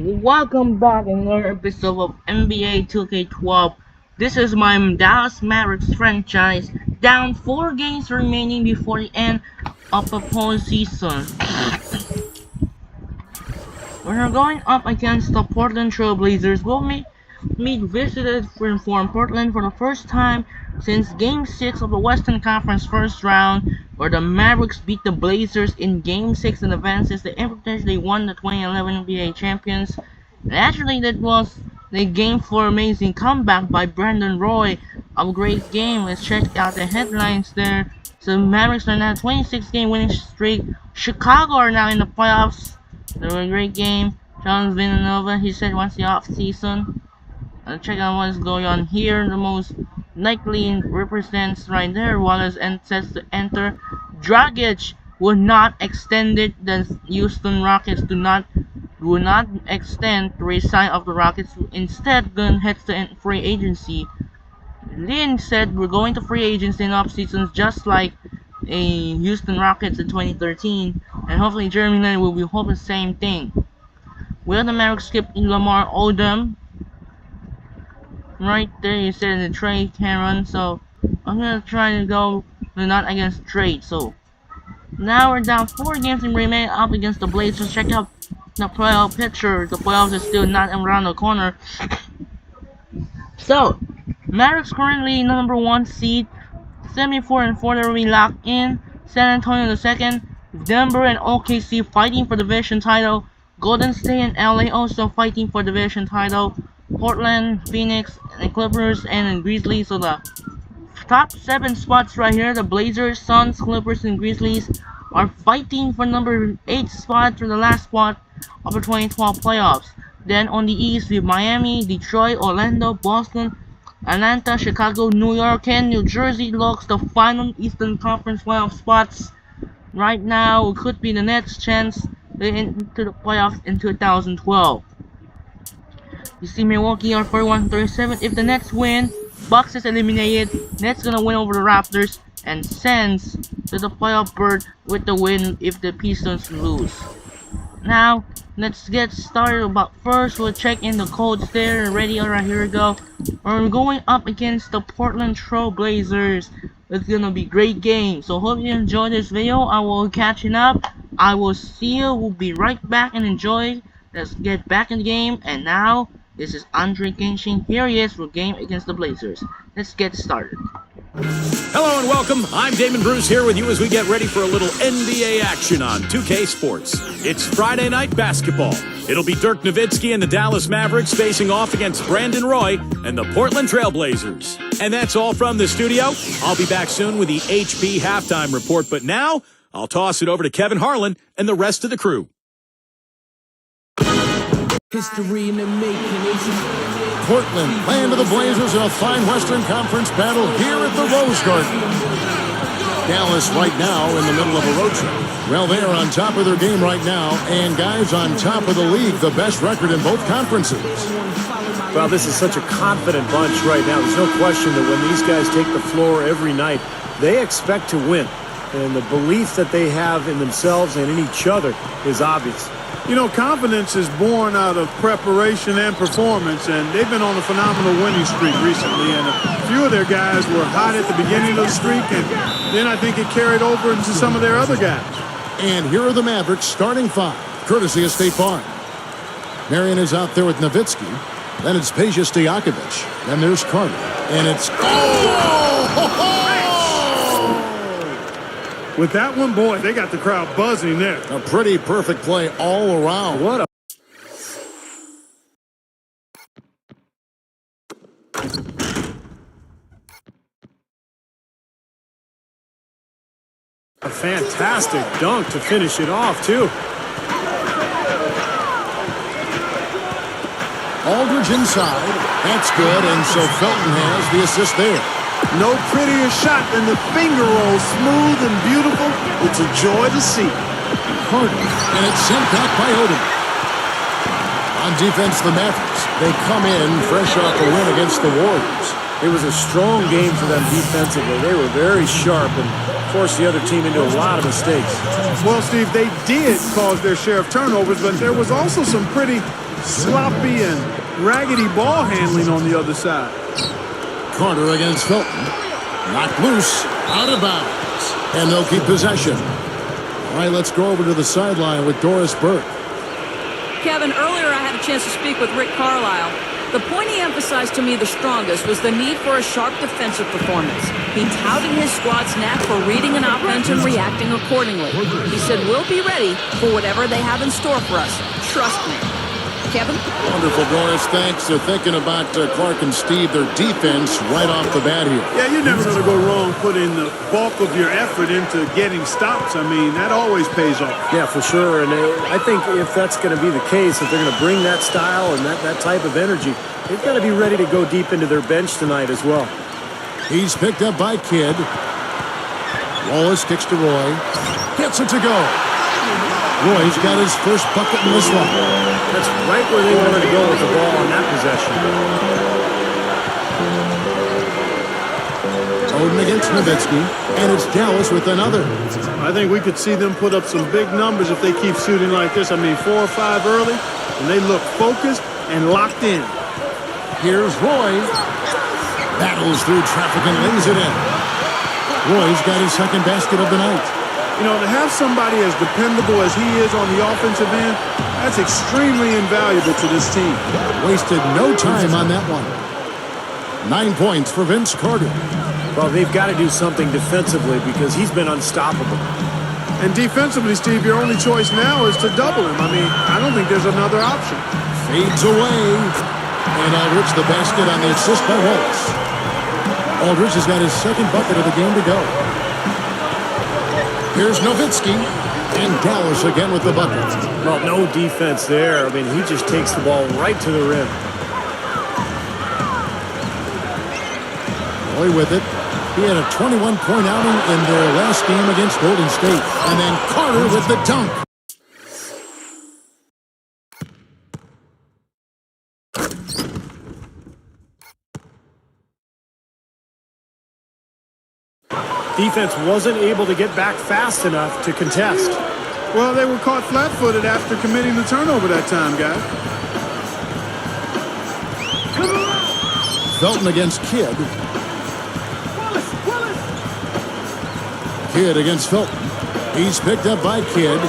Welcome back in another episode of NBA 2K12. This is my Dallas Mavericks franchise, down 4 games remaining before the end of the postseason. We're going up against the Portland Trail Blazers. We'll meet visited from Portland for the first time since Game 6 of the Western Conference first round, where the Mavericks beat the Blazers in Game 6 and advances the Invictus. They won the 2011 NBA champions. And actually, that was the game for amazing comeback by Brandon Roy. A great game. Let's check out the headlines there. So Mavericks are now 26-game winning streak. Chicago are now in the playoffs. They were a great game. John Villanova, he said once the off season. Check out what's going on here. The most likely represents right there. Wallace and sets to enter. Dragic would not extend it. The Houston Rockets will not extend the resign of the Rockets. Instead, Gunn heads to free agency. Lin said we're going to free agency in off seasons just like a Houston Rockets in 2013, and hopefully Jeremy Lin will be hoping the same thing. Will the Mavericks skip Lamar Odom? Right there, you said in the trade can run, so I'm gonna try to go not against trade. So now we're down 4 games and remain up against the Blazers. Check out the playoff picture. The playoffs are still not around the corner. So Mavericks currently number 1 seed, 74-4. They're already locked in. San Antonio the second. Denver and OKC fighting for division title. Golden State and LA also fighting for division title. Portland, Phoenix, and Clippers and Grizzlies. So the top 7 spots right here. The Blazers, Suns, Clippers, and Grizzlies are fighting for number 8 spot for the last spot of the 2012 playoffs. Then on the East, we have Miami, Detroit, Orlando, Boston, Atlanta, Chicago, New York, and New Jersey locks the final Eastern Conference playoff spots. Right now, it could be the Nets' chance into the playoffs in 2012. You see Milwaukee are 41-37. If the Nets win, Bucks is eliminated. Nets gonna win over the Raptors and sends to the playoff berth with the win if the Pistons lose. Now, let's get started. But first, we'll check in the codes there. Ready? Alright, here we go. We're going up against the Portland Trail Blazers. It's gonna be a great game. So hope you enjoyed this video. I will catching up. I will see you. We'll be right back and enjoy. Let's get back in the game. And now, this is Andre Genshin. Here he is for game against the Blazers. Let's get started. Hello and welcome. I'm Damon Bruce here with you as we get ready for a little NBA action on 2K Sports. It's Friday night basketball. It'll be Dirk Nowitzki and the Dallas Mavericks facing off against Brandon Roy and the Portland Trail Blazers. And that's all from the studio. I'll be back soon with the HP halftime report, but now I'll toss it over to Kevin Harlan and the rest of the crew. History in the making. Portland playing to the Blazers in a fine Western Conference battle here at the Rose Garden. Dallas right now in the middle of a road trip. Well, they are on top of their game right now, and guys on top of the league, the best record in both conferences. Well, this is such a confident bunch right now. There's no question that when these guys take the floor every night, they expect to win. And the belief that they have in themselves and in each other is obvious. You know, confidence is born out of preparation and performance, and they've been on a phenomenal winning streak recently, and a few of their guys were hot at the beginning of the streak, and then I think it carried over into some of their other guys. And here are the Mavericks starting 5, courtesy of State Farm. Marion is out there with Nowitzki. Then it's Peja Stojakovic. Then there's Carter. And it's... With that one, boy, they got the crowd buzzing there. A pretty perfect play all around. What a fantastic dunk to finish it off, too. Aldridge inside. That's good, and so Felton has the assist there. No prettier shot than the finger roll, smooth and beautiful. It's a joy to see. Carter, and it's sent back by Odom. On defense, the Mavericks. They come in fresh off a win against the Warriors. It was a strong game for them defensively. They were very sharp and forced the other team into a lot of mistakes. Well, Steve, they did cause their share of turnovers, but there was also some pretty sloppy and raggedy ball handling on the other side. Carter against Felton. Knocked loose, out of bounds. And they'll keep possession. All right, let's go over to the sideline with Doris Burke. Kevin, earlier I had a chance to speak with Rick Carlisle. The point he emphasized to me the strongest was the need for a sharp defensive performance. He touted his squad's knack for reading an offense and reacting accordingly. He said, we'll be ready for whatever they have in store for us. Trust me. Kevin? Wonderful, Doris. Thanks. They're thinking about Clark and Steve, their defense, right off the bat here. Yeah, you're never going to go wrong putting the bulk of your effort into getting stops. I mean, that always pays off. Yeah, for sure. And I think if that's going to be the case, if they're going to bring that style and that type of energy, they've got to be ready to go deep into their bench tonight as well. He's picked up by Kidd. Wallace kicks to Roy. Gets it to go. Roy's got his first bucket in this one. That's right where they wanted to go with the ball on that possession. Oden against Nowitzki, and it's Dallas with another. I think we could see them put up some big numbers if they keep shooting like this. I mean, 4 or 5 early, and they look focused and locked in. Here's Roy. Battles through traffic and lays it in. Roy's got his second basket of the night. You know, to have somebody as dependable as he is on the offensive end, that's extremely invaluable to this team. Wasted no time on that one. 9 points for Vince Carter. Well, they've got to do something defensively because he's been unstoppable. And defensively, Steve, your only choice now is to double him. I mean, I don't think there's another option. Fades away. And Aldridge the basket on the assist by Wallace. Aldridge has got his second bucket of the game to go. Here's Nowitzki, and Dallas again with the bucket. Well, no defense there. I mean, he just takes the ball right to the rim. Roy with it. He had a 21-point outing in their last game against Golden State. And then Carter with the dunk. Defense wasn't able to get back fast enough to contest. Well, they were caught flat-footed after committing the turnover that time, guys. Felton against Kidd. Kidd against Felton. He's picked up by Kidd.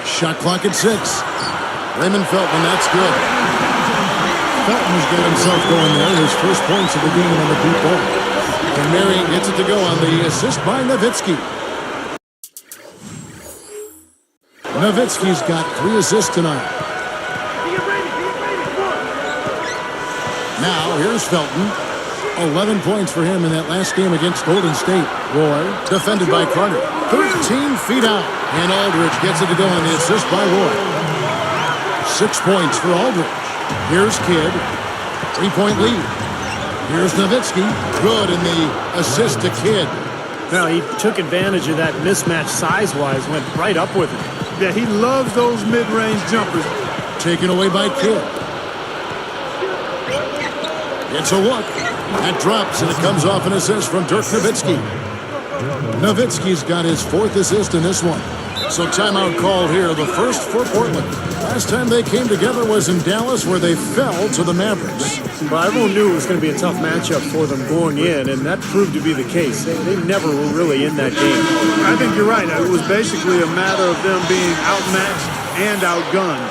Shot clock at 6. Raymond Felton, that's good. Felton's got himself going there. His first points of the game on the deep ball. And Marion gets it to go on the assist by Nowitzki. Nowitzki's got 3 assists tonight. Now, here's Felton. 11 points for him in that last game against Golden State. Roy, defended by Carter. 13 feet out. And Aldridge gets it to go on the assist by Roy. 6 points for Aldridge. Here's Kidd. 3-point lead. Here's Nowitzki. Good in the assist to Kidd. Now, he took advantage of that mismatch size-wise, went right up with it. Yeah, he loves those mid-range jumpers. Taken away by Kidd. It's a look. That drops, and it comes off an assist from Dirk Nowitzki. Nowitzki's got his 4th assist in this one. So timeout called here, the first for Portland. Last time they came together was in Dallas, where they fell to the Mavericks. Well, everyone knew it was going to be a tough matchup for them going in, and that proved to be the case. They never were really in that game. I think you're right. It was basically a matter of them being outmatched and outgunned.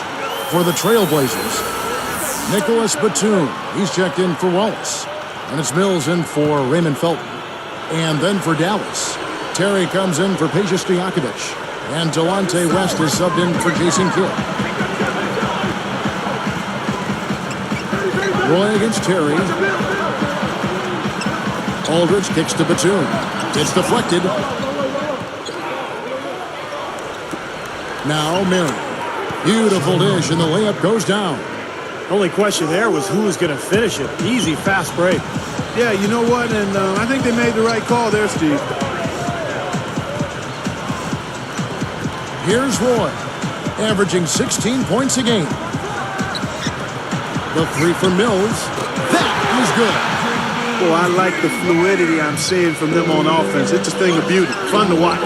For the Trailblazers, Nicholas Batum. He's checked in for Wallace. And it's Mills in for Raymond Felton. And then for Dallas, Terry comes in for Peja Stojakovic. And Delonte West is subbed in for Jason Kidd. Roy against Terry. Aldridge kicks to Batum. It's deflected. Now Marion. Beautiful dish, and the layup goes down. Only question there was who was going to finish it. Easy, fast break. Yeah, you know what? And I think they made the right call there, Steve. Here's Roy, averaging 16 points a game. The 3 for Mills. That is good. Well, I like the fluidity I'm seeing from them on offense. It's a thing of beauty. Fun to watch.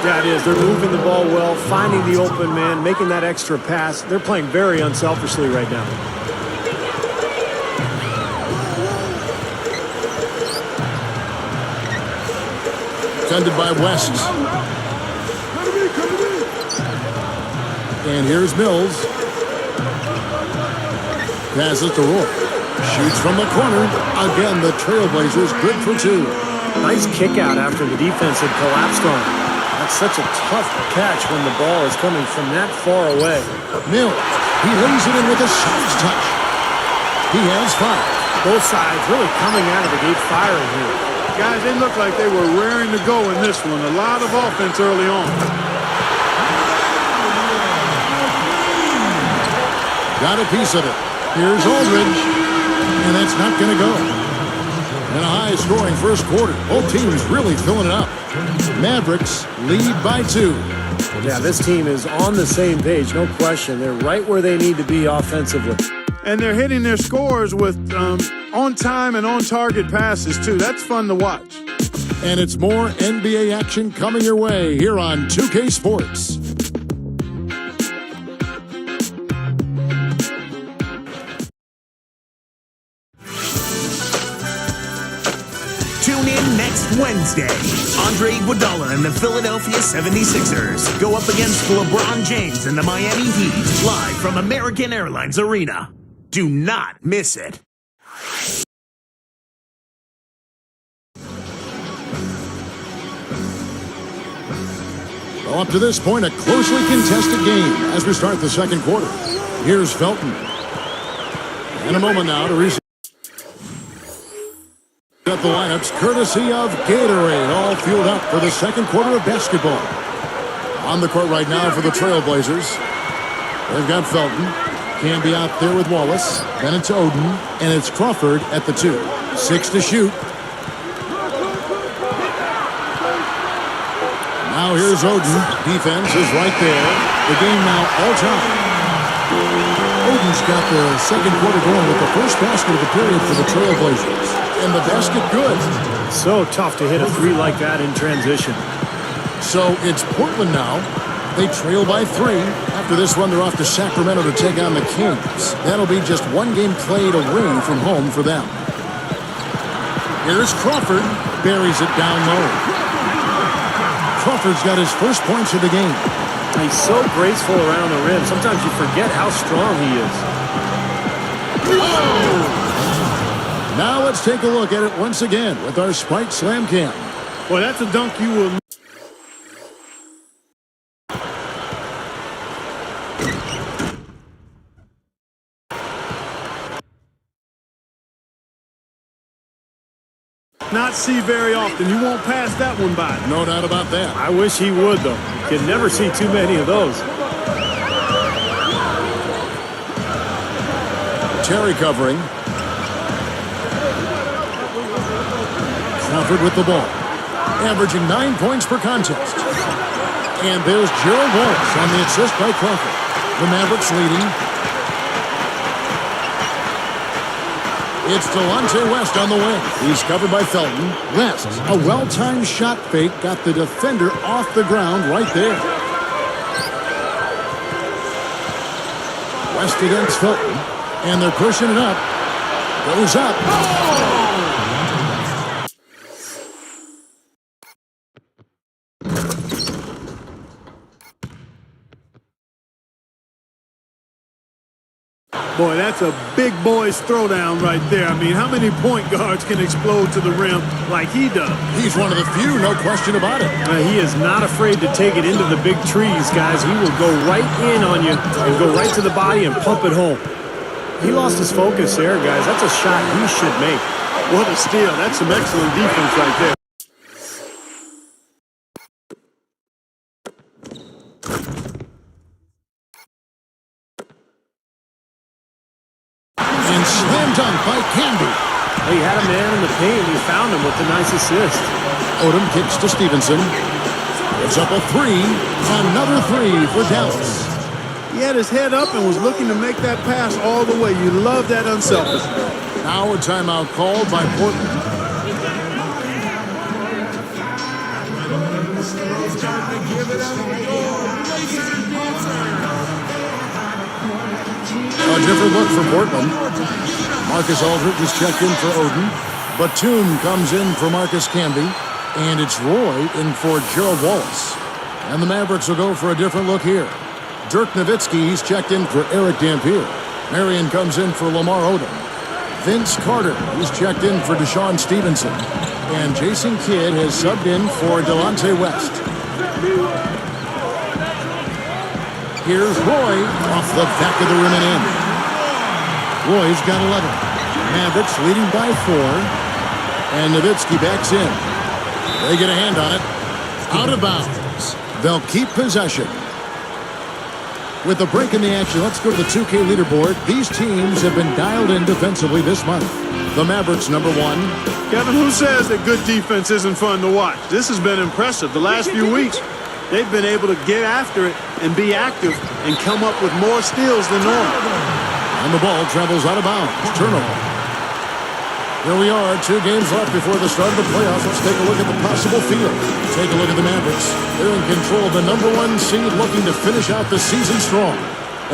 Yeah, it is. They're moving the ball well, finding the open man, making that extra pass. They're playing very unselfishly right now. Defended by West. And here's Mills. Passes to Roy. Shoots from the corner. Again, the Trailblazers good for two. Nice kick out after the defense had collapsed on him. That's such a tough catch when the ball is coming from that far away. Mills. He lays it in with a soft touch. He has 5. Both sides really coming out of the gate firing here. Guys, they look like they were raring to go in this one. A lot of offense early on. Got a piece of it. Here's Aldridge. And that's not going to go. In a high-scoring first quarter. Both teams really filling it up. Mavericks lead by 2. Yeah, this team is on the same page, no question. They're right where they need to be offensively. And they're hitting their scores with on-time and on-target passes, too. That's fun to watch. And it's more NBA action coming your way here on 2K Sports. Tune in next Wednesday. Andre Iguodala and the Philadelphia 76ers go up against LeBron James and the Miami Heat live from American Airlines Arena. Do not miss it. Well, up to this point, a closely contested game as we start the second quarter. Here's Felton. In a moment now to reset the lineups courtesy of Gatorade, all fueled up for the second quarter of basketball. On the court right now for the Trailblazers. They've got Felton. Camby out there with Wallace. Then it's Oden, and it's Crawford at the 2. 6 to shoot. Now here's Oden. Defense is right there. The game now all time. Oden's got the second quarter going with the first basket of the period for the Trailblazers. And the basket good. So tough to hit a 3 like that in transition. So it's Portland now. They trail by 3. After this one, they're off to Sacramento to take on the Kings. That'll be just one game played away from home for them. Here's Crawford. Buries it down low. Crawford's got his first points of the game. He's so graceful around the rim. Sometimes you forget how strong he is. Now let's take a look at it once again with our Spike Slam Cam. Well, that's a dunk you will not see very often. You won't pass that one by. No doubt about that. I wish he would, though. You can never see too many of those. Terry covering. Crawford with the ball. Averaging 9 points per contest. And there's Gerald Wallace on the assist by Crawford. The Mavericks leading. It's Delonte West on the wing. He's covered by Felton. West, a well-timed shot fake, got the defender off the ground right there. West against Felton. And they're pushing it up. Goes up. Boy, that's a big boy's throwdown right there. I mean, how many point guards can explode to the rim like he does? He's one of the few, no question about it. He is not afraid to take it into the big trees, guys. He will go right in on you and go right to the body and pump it home. He lost his focus there, guys. That's a shot he should make. What a steal. That's some excellent defense right there. And slam dunk by Camby. He had a man in the paint. He found him with a nice assist. Odom kicks to Stevenson. It's up a 3. Another 3 for Dallas. He had his head up and was looking to make that pass all the way. You love that unselfishness. Now a timeout called by Portland. A different look for Portland. Marcus Aldridge has checked in for Odin. Batum comes in for Marcus Camby. And it's Roy in for Gerald Wallace. And the Mavericks will go for a different look here. Dirk Nowitzki, he's checked in for Eric Dampier. Marion comes in for Lamar Odom. Vince Carter, he's checked in for Deshaun Stevenson. And Jason Kidd has subbed in for Delonte West. Here's Roy off the back of the rim and in. Roy's got 11. Mavericks leading by 4. And Nowitzki backs in. They get a hand on it. Out of bounds. They'll keep possession. With the break in the action, let's go to the 2K leaderboard. These teams have been dialed in defensively this month. The Mavericks, number 1. Kevin, who says that good defense isn't fun to watch? This has been impressive. The last few weeks, they've been able to get after it and be active and come up with more steals than normal. And the ball travels out of bounds. Turnover. Here we are, 2 games left before the start of the playoffs. Let's take a look at the possible field. Take a look at the Mavericks. They're in control of the number 1 seed, looking to finish out the season strong.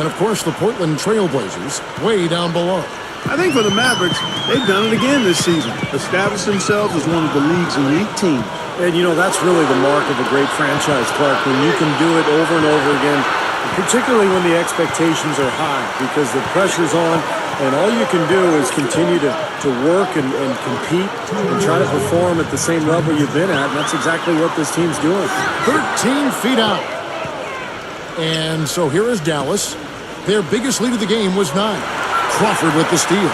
And, of course, the Portland Trail Blazers way down below. I think for the Mavericks, they've done it again this season. Established themselves as one of the league's elite teams. And, you know, that's really the mark of a great franchise, Clark, when you can do it over and over again, particularly when the expectations are high, because the pressure's on, and all you can do is continue to work and compete and try to perform at the same level you've been at, and that's exactly what this team's doing. 13 feet out. And so here is Dallas. Their biggest lead of the game was 9. Crawford with the steal.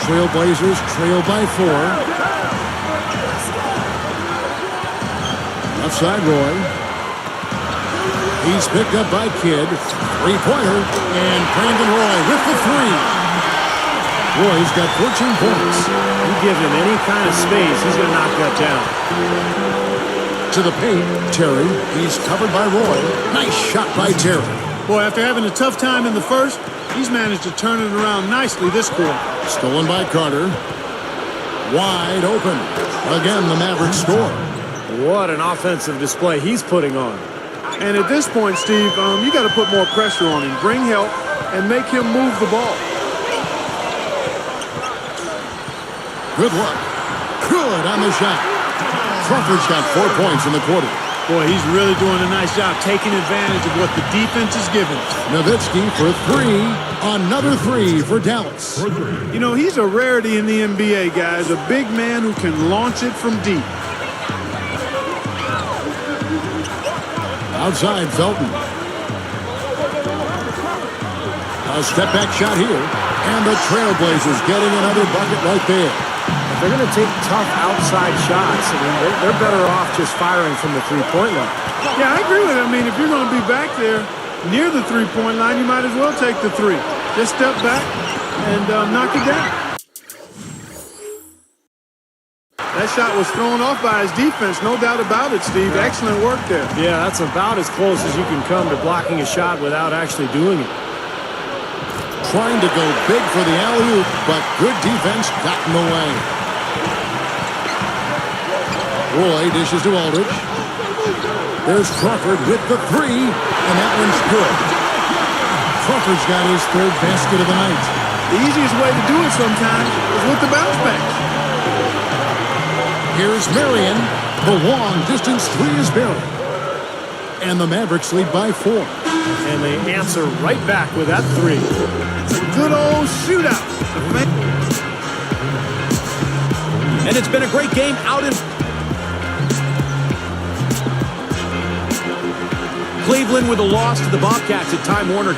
Trailblazers trail by 4. Left side, Roy. He's picked up by Kidd. Three-pointer. And Brandon Roy with the 3. Roy's got 14 points. You give him any kind of space, he's going to knock that down. To the paint, Terry. He's covered by Roy. Nice shot by Terry. Boy, after having a tough time in the first, he's managed to turn it around nicely this quarter. Stolen by Carter. Wide open. Again, the Mavericks score. What an offensive display he's putting on. And at this point, Steve, you got to put more pressure on him, bring help, and make him move the ball. Good luck. Good on the shot. Crawford's got 4 points in the quarter. Boy, he's really doing a nice job taking advantage of what the defense is giving. Nowitzki for 3. Another 3 for Dallas. You know, he's a rarity in the NBA, guys. A big man who can launch it from deep. Outside, Felton. A step-back shot here. And the Trailblazers getting another bucket right there. If they're going to take tough outside shots, I mean, they're better off just firing from the three-point line. Yeah, I agree with it. I mean, if you're going to be back there near the three-point line, you might as well take the 3. Just step back and knock it down. That shot was thrown off by his defense, no doubt about it, Steve. Excellent work there. Yeah, that's about as close as you can come to blocking a shot without actually doing it. Trying to go big for the alley-oop, but good defense got in the way. Roy dishes to Aldridge. There's Crawford with the 3, and that one's good. Crawford's got his 3rd basket of the night. The easiest way to do it sometimes is with the bounce back. Here's Marion. The long-distance 3 is buried. And the Mavericks lead by 4. And they answer right back with that 3. It's a good old shootout. And it's been a great game out in Cleveland with a loss to the Bobcats at Time Warner.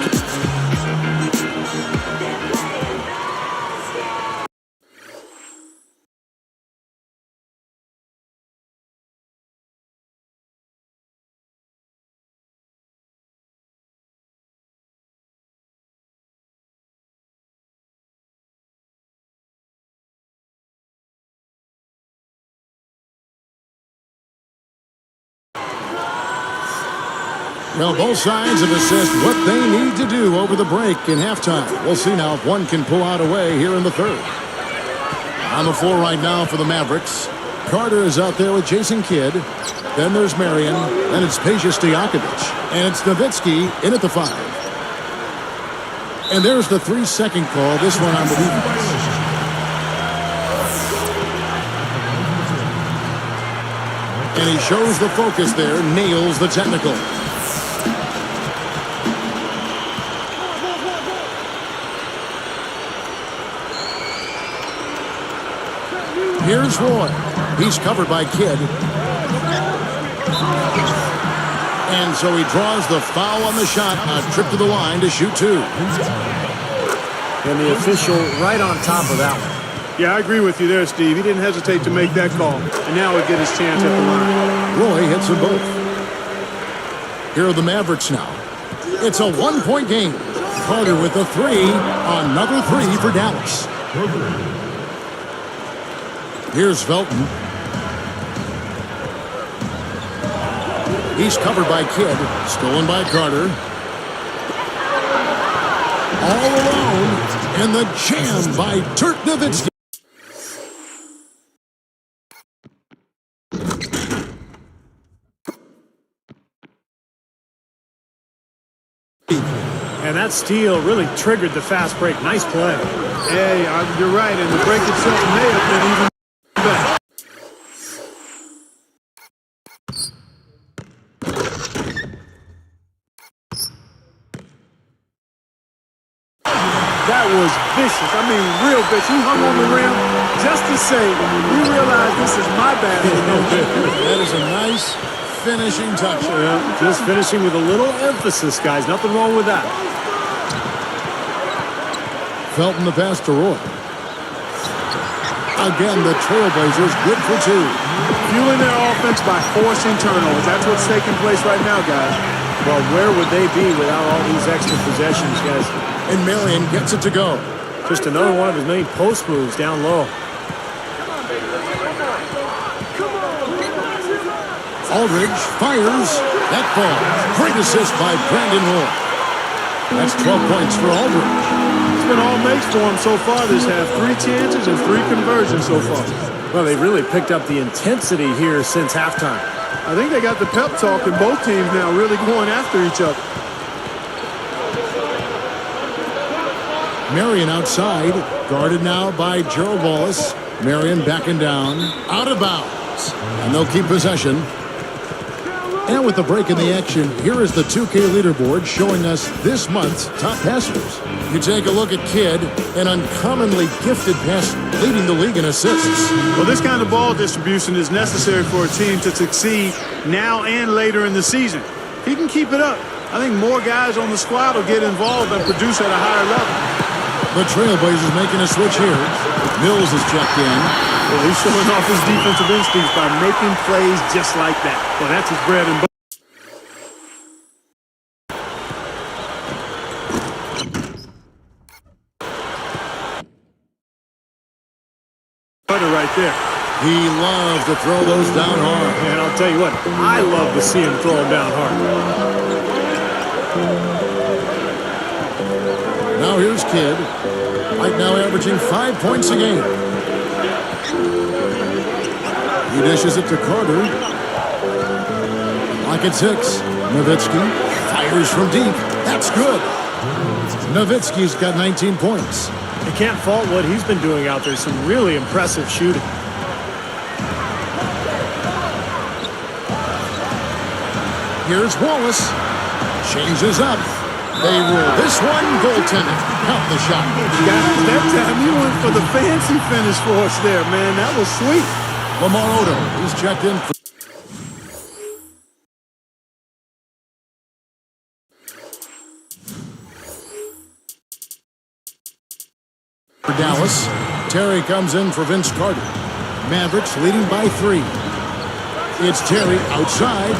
Well, both sides have assessed what they need to do over the break in halftime. We'll see now if one can pull out a way here in the 3rd. On the floor right now for the Mavericks, Carter is out there with Jason Kidd. Then there's Marion. And it's Peja Stojakovic. And it's Nowitzki in at the 5. And there's the 3-second call. This one on the defense. And he shows the focus there. Nails the technical. Here's Roy. He's covered by Kidd. And so he draws the foul on the shot. A trip to the line to shoot 2. And the official right on top of that one. Yeah, I agree with you there, Steve. He didn't hesitate to make that call. And now he'll get his chance at the line. Roy hits them both. Here are the Mavericks now. It's a 1-point game. Carter with the 3. Another 3 for Dallas. Here's Felton. He's covered by Kidd. Stolen by Carter. All alone. And the jam by Dirk Nowitzki. And that steal really triggered the fast break. Nice play. Hey, you're right. And the break itself may have been even better. That was vicious. I mean, real vicious. He hung on the rim just to say, we realize this is my basketball. That is a nice finishing touch. Yeah, just finishing with a little emphasis, guys. Nothing wrong with that. Felton the pass to Roy. Again, the Trailblazers good for 2. Fueling their offense by forcing turnovers. That's what's taking place right now, guys. Well, where would they be without all these extra possessions, guys? And Marion gets it to go. Just another one of his many post moves down low. Aldridge fires. That ball. Great assist by Brandon Roy. That's 12 points for Aldridge. It's been all makes for him so far this half. 3 chances and 3 conversions so far. Well, they really picked up the intensity here since halftime. I think they got the pep talk in both teams now, really going after each other. Marion outside, guarded now by Gerald Wallace. Marion backing down, out of bounds. And they'll keep possession. And with the break in the action, here is the 2K leaderboard showing us this month's top passers. You take a look at Kidd, an uncommonly gifted passer, leading the league in assists. Well, this kind of ball distribution is necessary for a team to succeed now and later in the season. If he can keep it up, I think more guys on the squad will get involved and produce at a higher level. The Trailblazers making a switch here. Mills is checked in. Well, he's showing off his defensive instincts by making plays just like that. Well, that's his bread and butter. Right there. He loves to throw those down hard. And I'll tell you what, I love to see him throw them down hard. Now here's Kidd. Right now averaging 5 points a game. He dishes it to Carter. Lock at 6. Nowitzki fires from deep. That's good. Nowitzki's got 19 points. You can't fault what he's been doing out there. Some really impressive shooting. Here's Wallace. Changes up. They rule this one. Goaltender. Count the shot. Guys, that time you went for the fancy finish for us there, man. That was sweet. Lamar Odom. He's checked in for Dallas. Terry comes in for Vince Carter. Mavericks leading by 3. It's Terry outside.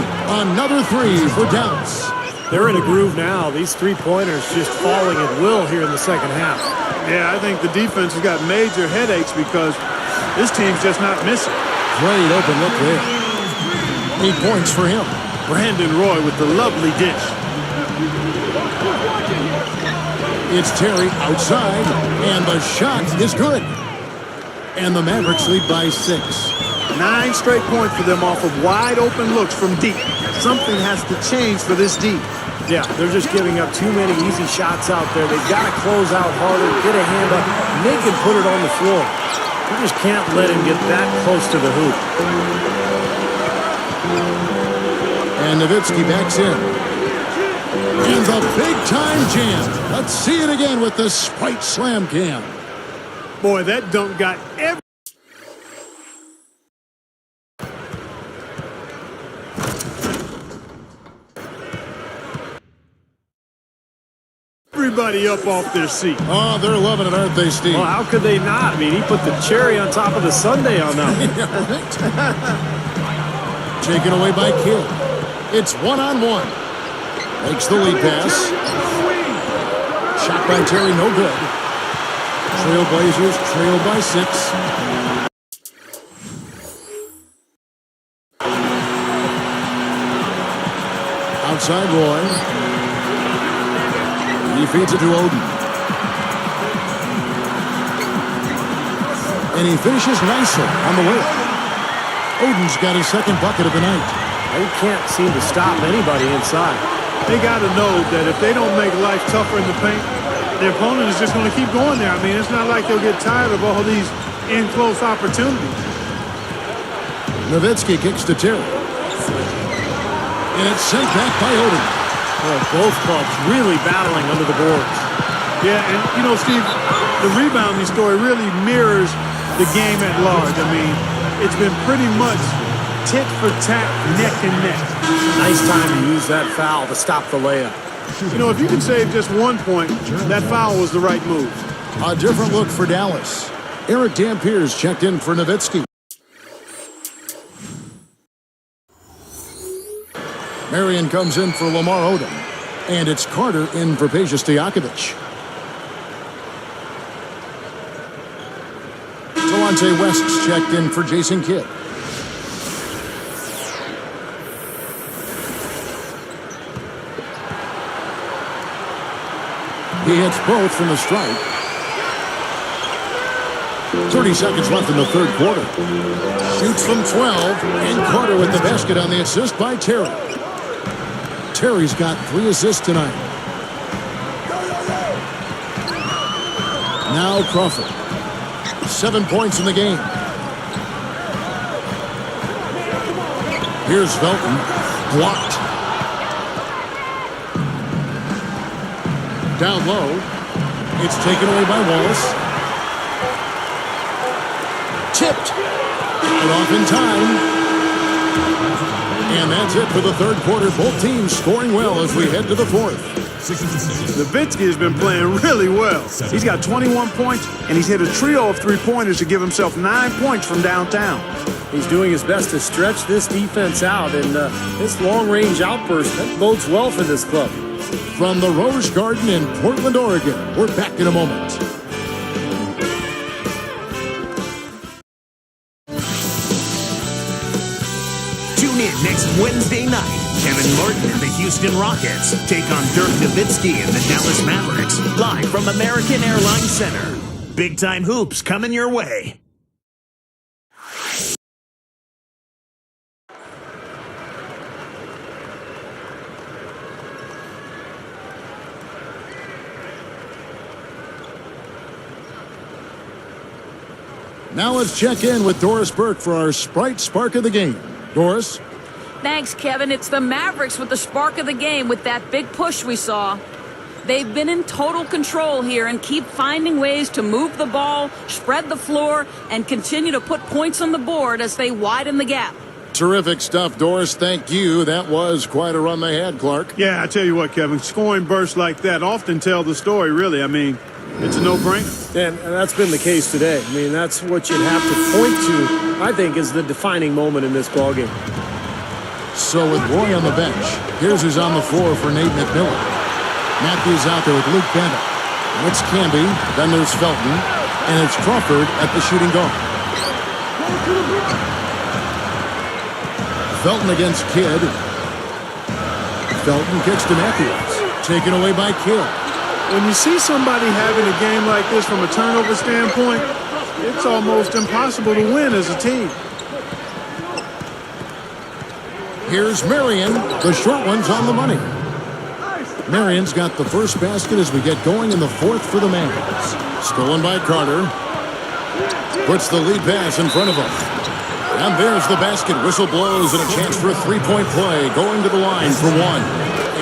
Another 3 for Dallas. They're in a groove now. These three-pointers just falling at will here in the second half. Yeah, I think the defense has got major headaches because this team's just not missing. Great open look there. 8 points for him. Brandon Roy with the lovely dish. It's Terry outside, and the shot is good. And the Mavericks lead by 6. 9 straight points for them off of wide open looks from deep. Something has to change for this deep. Yeah, they're just giving up too many easy shots out there. They've got to close out harder, get a hand up, and they can put it on the floor. You just can't let him get that close to the hoop. And Nowitzki backs in. And the big-time jam. Let's see it again with the Sprite Slam Cam. Boy, that dunk got everybody up off their seat. Oh, they're loving it, aren't they, Steve? Well, how could they not? I mean, he put the cherry on top of the sundae on that one. Taken away by Kidd. It's one-on-one. Makes the lead pass. Shot by Terry, no good. Trailblazers trail by 6. Outside Roy. He feeds it to Oden. And he finishes nicely on the way. Oden's got his second bucket of the night. They can't seem to stop anybody inside. They got to know that if they don't make life tougher in the paint, their opponent is just going to keep going there. I mean, it's not like they'll get tired of all these in-close opportunities. Nowitzki kicks to Terry. And it's sent back by Oden. Well, both clubs really battling under the boards. Yeah, and, you know, Steve, the rebounding story really mirrors the game at large. I mean, it's been pretty much tit for tat, neck and neck. Nice time to use that foul to stop the layup. You know, if you can save just 1 point, that foul was the right move. A different look for Dallas. Eric Dampiers checked in for Nowitzki. Marion comes in for Lamar Odom. And it's Carter in for Peja Stojakovic. Delonte West's checked in for Jason Kidd. He hits both from the stripe. 30 seconds left in the third quarter. Shoots from 12, and Carter with the basket on the assist by Terry. Terry's got 3 assists tonight. Now Crawford. 7 points in the game. Here's Felton. Blocked. Down low. It's taken away by Wallace. Tipped. And off in time. And that's it for the third quarter. Both teams scoring well as we head to the fourth. Nowitzki has been playing really well. He's got 21 points, and he's hit a trio of 3-pointers to give himself 9 points from downtown. He's doing his best to stretch this defense out, and this long-range outburst, that bodes well for this club. From the Rose Garden in Portland, Oregon, we're back in a moment. Tune in next Wednesday night. Kevin Martin and the Houston Rockets take on Dirk Nowitzki and the Dallas Mavericks, live from American Airlines Center. Big time hoops coming your way. Now let's check in with Doris Burke for our Sprite Spark of the Game. Doris? Thanks, Kevin. It's the Mavericks with the spark of the game with that big push we saw. They've been in total control here and keep finding ways to move the ball, spread the floor, and continue to put points on the board as they widen the gap. Terrific stuff, Doris. Thank you. That was quite a run they had, Clark. Yeah, I tell you what, Kevin, scoring bursts like that often tell the story, really. I mean, it's a no-brainer. And that's been the case today. I mean, that's what you'd have to point to, I think, is the defining moment in this ballgame. So with Roy on the bench, here's who's on the floor for Nate McMillan. Matthews out there with Luke Bennett. It's Camby, then there's Felton, and it's Crawford at the shooting guard. Felton against Kidd. Felton kicks to Matthews. Taken away by Kidd. When you see somebody having a game like this from a turnover standpoint, it's almost impossible to win as a team. Here's Marion. The short one's on the money. Marion's got the first basket as we get going in the fourth for the Mavs. Stolen by Carter. Puts the lead pass in front of him. And there's the basket. Whistle blows and a chance for a three-point play. Going to the line for one.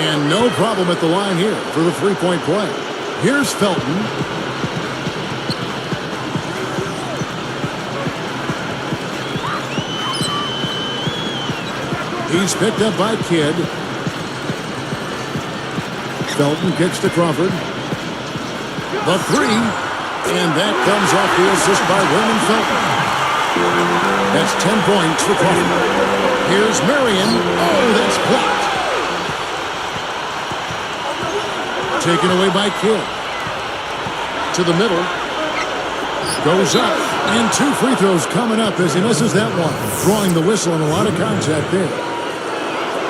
And no problem at the line here for the three-point play. Here's Felton. He's picked up by Kidd. Felton kicks to Crawford. The three. And that comes off the assist by Raymond Felton. That's 10 points for Crawford. Here's Marion. Oh, that's blocked. Taken away by Kidd. To the middle. Goes up. And two free throws coming up as he misses that one. Drawing the whistle and a lot of contact there.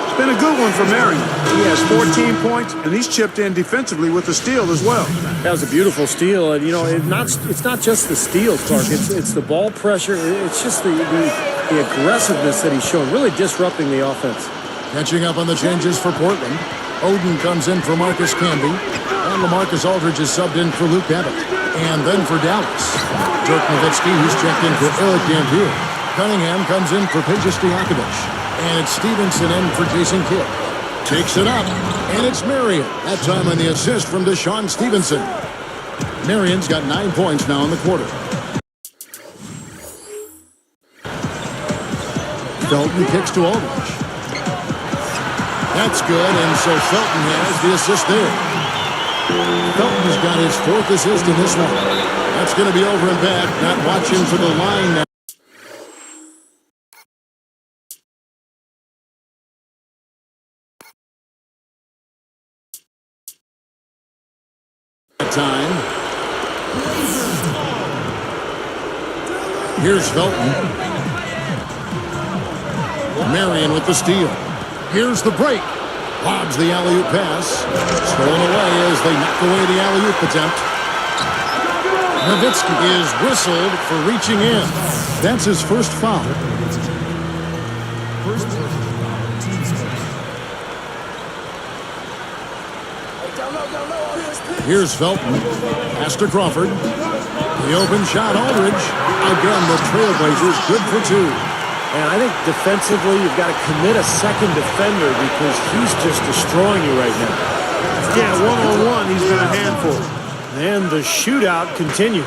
It's been a good one for Marion. He has 14 points, and he's chipped in defensively with the steal as well. That was a beautiful steal, and you know it's not just the steal, Clark. It's the ball pressure. It's just the aggressiveness that he's shown, really disrupting the offense. Catching up on the changes for Portland. Oden comes in for Marcus Camby, and LaMarcus Aldridge is subbed in for Luke Babbitt. And then for Dallas, Dirk Nowitzki, who's checked in for Eric Dampier. Cunningham comes in for Peja Stojakovic. And it's Stevenson in for Jason Kidd. Takes it up, and it's Marion. That time on the assist from Deshaun Stevenson. Marion's got 9 points now in the quarter. Felton kicks to Aldridge. That's good, and so Felton has the assist there. Felton's got his fourth assist in this one. That's going to be over and back. Not watching for the line now. Time. Here's Felton. Marion with the steal. Here's the break. Lobs the alley-oop pass. Stolen away as they knock away the alley-oop attempt. Nowitzki is whistled for reaching in. That's his first foul. Here's Felton. Pass to Crawford. The open shot, Aldridge. Again, the Trailblazers good for two. And I think defensively, you've got to commit a second defender because he's just destroying you right now. Yeah, one-on-one, he's been a handful. And the shootout continues.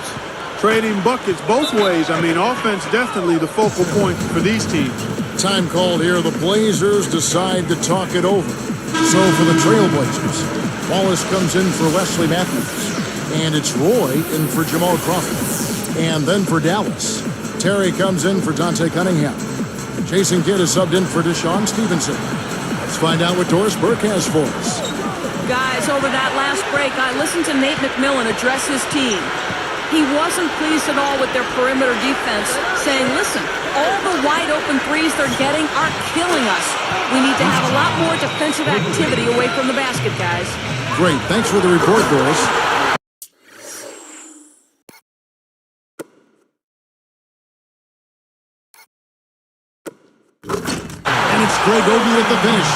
Trading buckets both ways. I mean, offense definitely the focal point for these teams. Time called here. The Blazers decide to talk it over. So for the Trailblazers, Wallace comes in for Wesley Matthews. And it's Roy in for Jamal Crawford. And then for Dallas, Terry comes in for Dante Cunningham. Jason Kidd is subbed in for Deshaun Stevenson. Let's find out what Doris Burke has for us. Guys, over that last break, I listened to Nate McMillan address his team. He wasn't pleased at all with their perimeter defense, saying, listen, all the wide open threes they're getting are killing us. We need to have a lot more defensive activity away from the basket, guys. Great. Thanks for the report, Doris. And it's Greg Oden at the finish.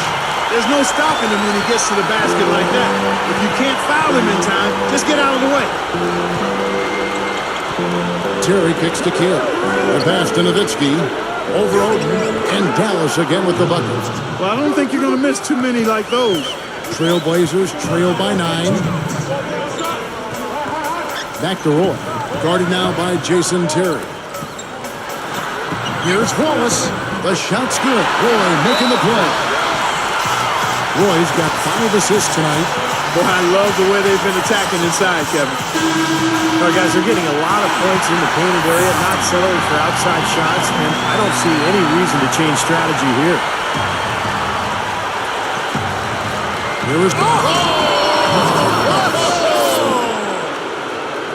There's no stopping him when he gets to the basket like that. If you can't foul him in time, just get out of the way. Terry kicks to Kidd. The pass to Nowitzki. Over Oden. And Dallas again with the bucket. Well, I don't think you're going to miss too many like those. Trailblazers trail by 9. Back to Roy. Guarded now by Jason Terry. Here's Wallace. The shot's good. Roy making the play. Roy's got 5 assists tonight. Boy, I love the way they've been attacking inside, Kevin. All right, guys, they're getting a lot of points in the painted area, not settling for outside shots, and I don't see any reason to change strategy here. Here is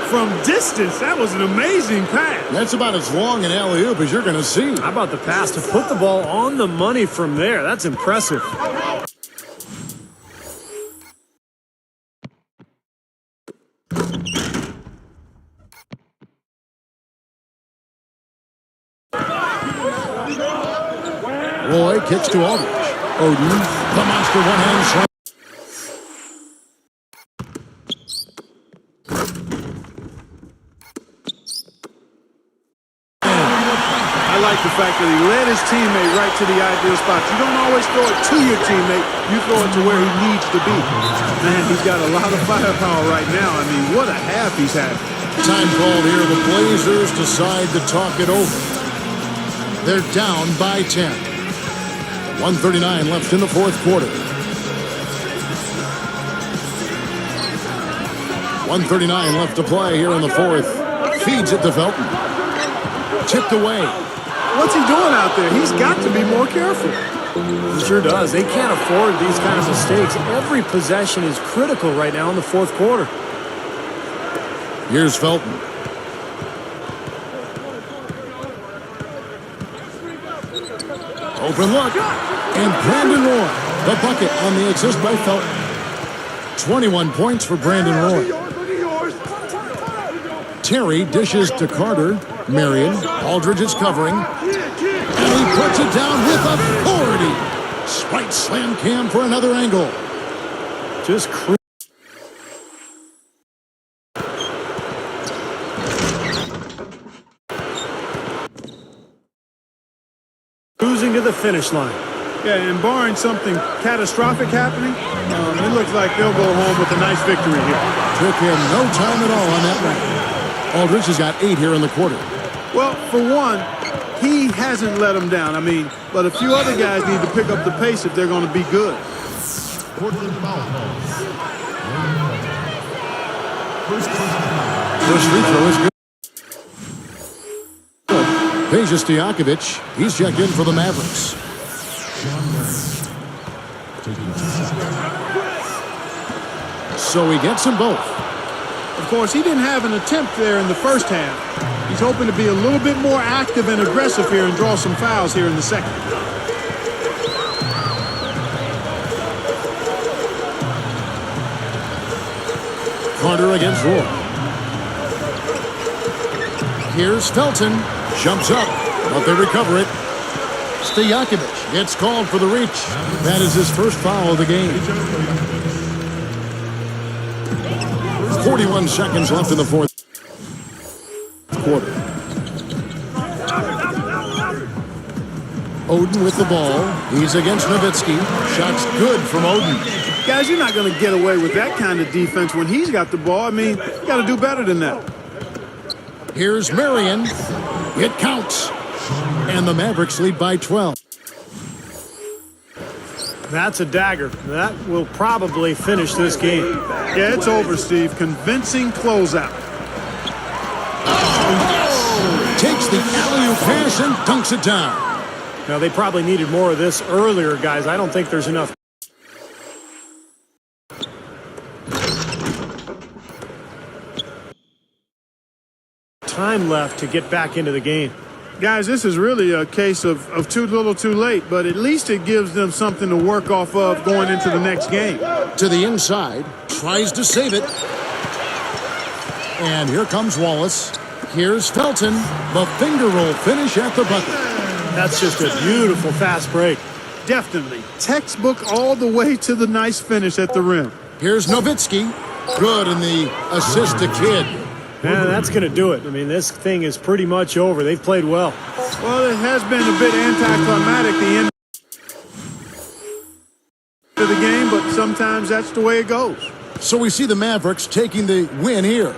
From distance, that was an amazing pass. That's about as long an alley-oop as you're going to see. How about the pass to put the ball on the money from there? That's impressive. Roy kicks to Aldridge. Oden, the monster one-hand slam. I like the fact that he led his teammate right to the ideal spot. You don't always throw it to your teammate. You throw it to where he needs to be. Man, he's got a lot of firepower right now. I mean, what a half he's had. Time called here. The Blazers decide to talk it over. They're down by 10. 1:39 left in the fourth quarter. 1:39 left to play here in the fourth. Feeds it to Felton. Tipped away. What's he doing out there? He's got to be more careful. He sure does. They can't afford these kind of mistakes. Every possession is critical right now in the fourth quarter. Here's Felton. Open look. And Brandon Roy. The bucket on the assist by Felton. 21 points for Brandon Roy. Terry dishes to Carter. Marion. Aldridge is covering. And he puts it down with authority. Spike slam Cam for another angle. Just cruising to the finish line. Yeah, and barring something catastrophic happening, it looks like they'll go home with a nice victory here. Took him no time at all on that one. Aldridge has got 8 here in the quarter. Well, for one, he hasn't let them down. I mean, but a few other guys need to pick up the pace if they're going to be good. First free throw is good. Peja Stojakovic, he's checked in for the Mavericks. So he gets them both. Of course, he didn't have an attempt there in the first half. He's hoping to be a little bit more active and aggressive here and draw some fouls here in the second. Carter against Roy. Here's Felton. Jumps up, but they recover it. Stojakovic gets called for the reach. That is his first foul of the game. 41 seconds left in the fourth quarter. Oden with the ball. He's against Nowitzki. Shots good from Oden. Guys, you're not going to get away with that kind of defense when he's got the ball. I mean, you got to do better than that. Here's Marion. It counts. And the Mavericks lead by 12. That's a dagger. That will probably finish this game. Yeah, it's over, Steve. Convincing closeout. Takes the alley-oop pass and dunks it down. Now, they probably needed more of this earlier, guys. I don't think there's enough. Time left to get back into the game. Guys, this is really a case of too little too late, but at least it gives them something to work off of going into the next game. To the inside, tries to save it. And here comes Wallace. Here's Felton. The finger roll finish at the bucket. That's just a beautiful fast break. Definitely. Textbook all the way to the nice finish at the rim. Here's Nowitzki. Good in the assist to Kidd. Yeah, that's going to do it. I mean, this thing is pretty much over. They've played well. Well, it has been a bit anticlimactic, the end of the game, but sometimes that's the way it goes. So we see the Mavericks taking the win here.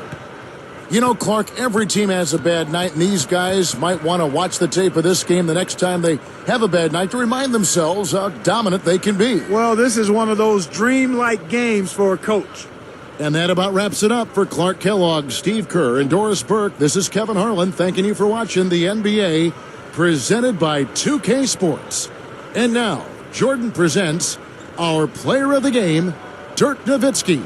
You know, Clark, every team has a bad night, and these guys might want to watch the tape of this game the next time they have a bad night to remind themselves how dominant they can be. Well, this is one of those dreamlike games for a coach. And that about wraps it up for Clark Kellogg, Steve Kerr, and Doris Burke. This is Kevin Harlan thanking you for watching the NBA presented by 2K Sports. And now, Jordan presents our player of the game, Dirk Nowitzki.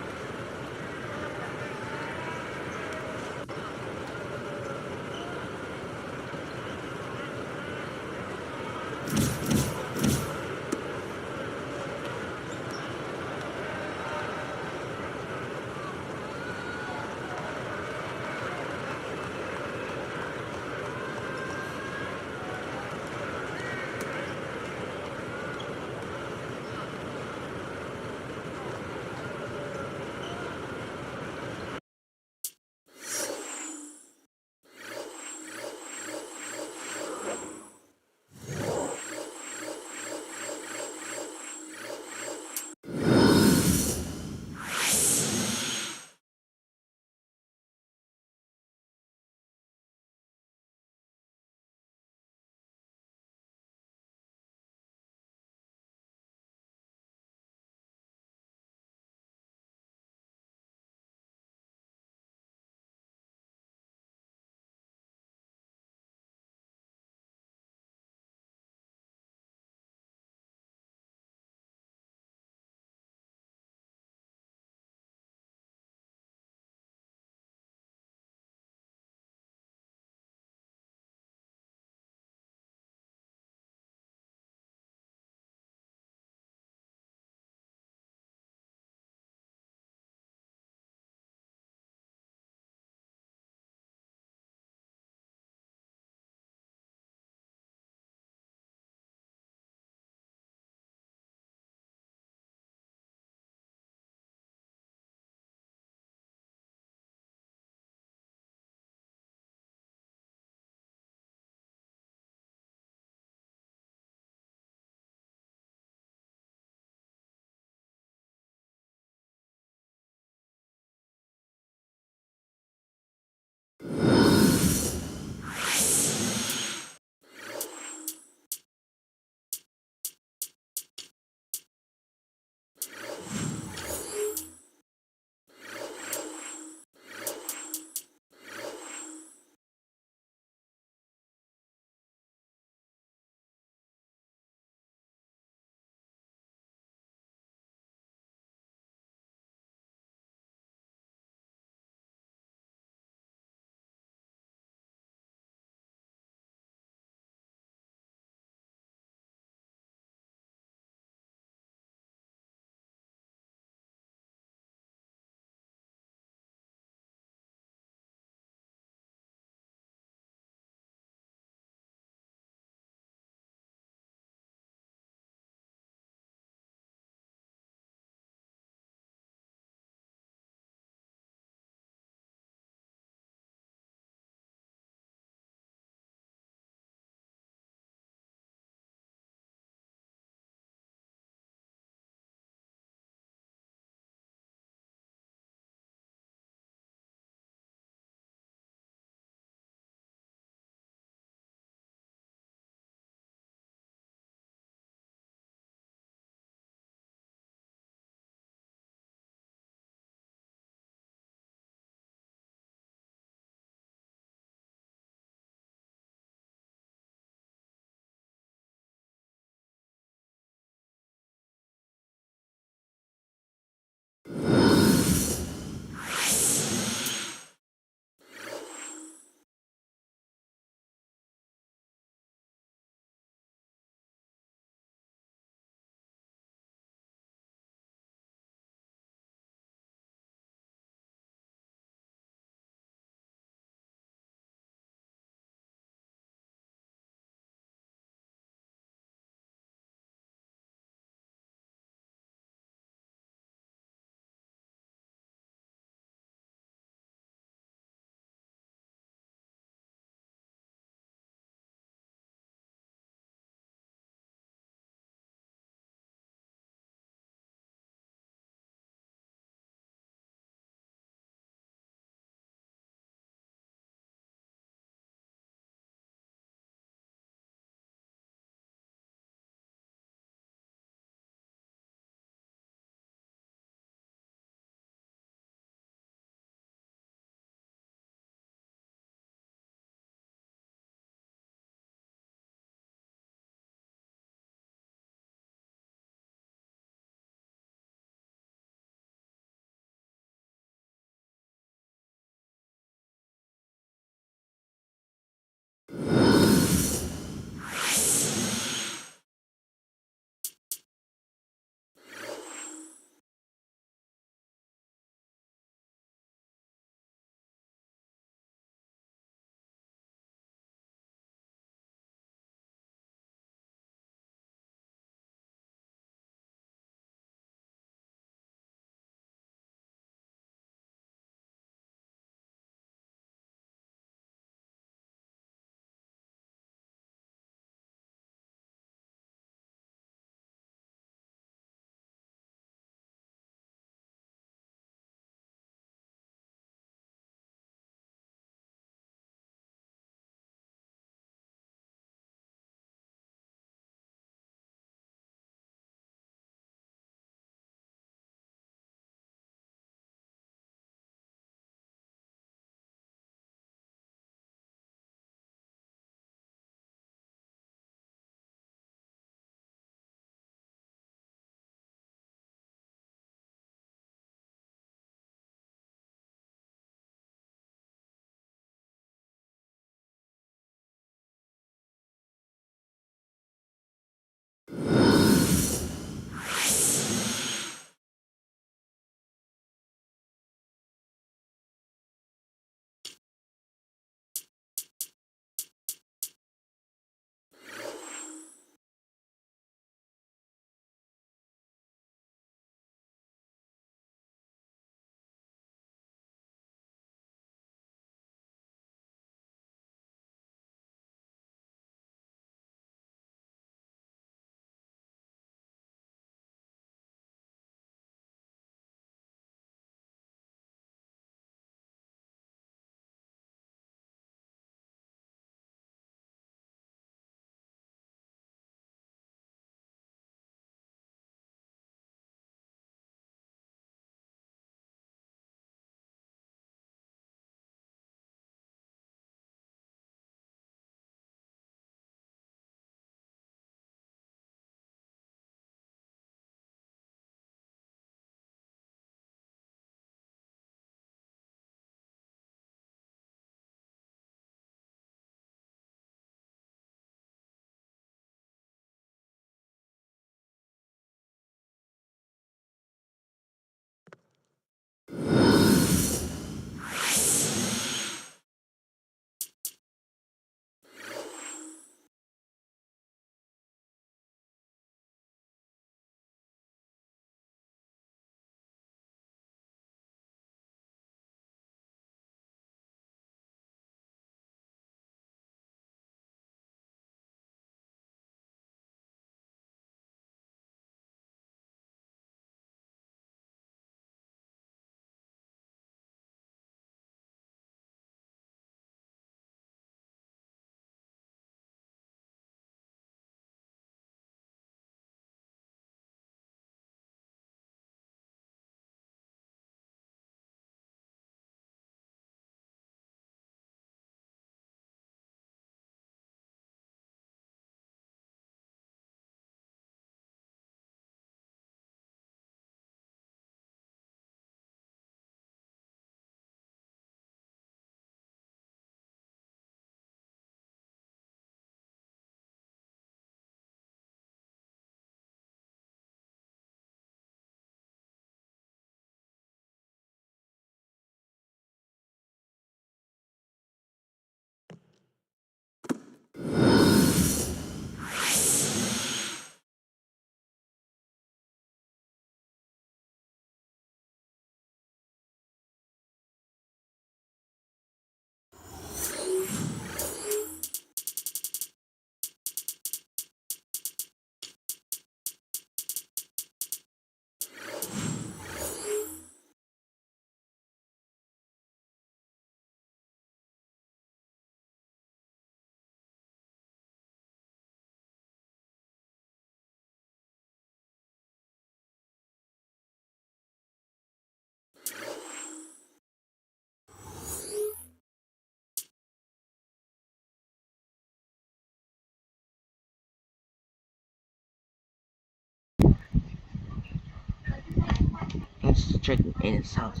Let's check in his house.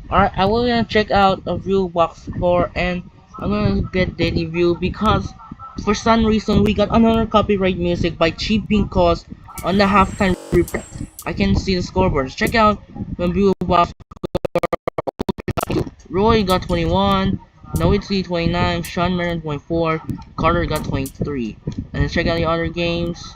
Alright, I will gonna check out a view box score, and I'm gonna get daily view because for some reason we got another copyright music by Cheap Pink Cause on the halftime report. I can see the scoreboards. Check out the view box. Roy got 21, Nowitzki 29, Sean Merritt 24, Carter got 23. And then check out the other games.